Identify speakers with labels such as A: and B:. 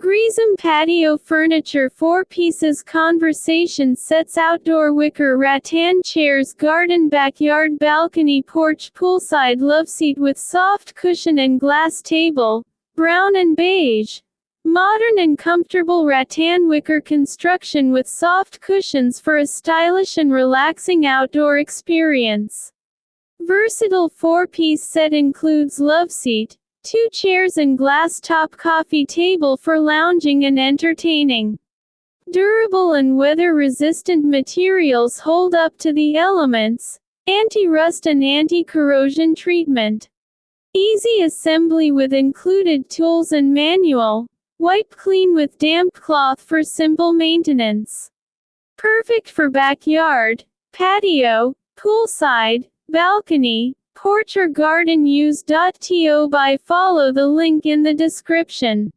A: Grisum Patio Furniture 4 pieces conversation sets outdoor wicker rattan chairs garden backyard balcony porch poolside loveseat with soft cushion and glass table, brown and beige. Modern and comfortable rattan wicker construction with soft cushions for a stylish and relaxing outdoor experience. Versatile 4-piece set includes loveseat, 2 chairs and glass-top coffee table for lounging and entertaining. Durable and weather-resistant materials hold up to the elements, anti-rust and anti-corrosion treatment. Easy assembly with included tools and manual. Wipe clean with damp cloth for simple maintenance. Perfect for backyard, patio, poolside, balcony, porch or garden use. To buy follow the link in the description.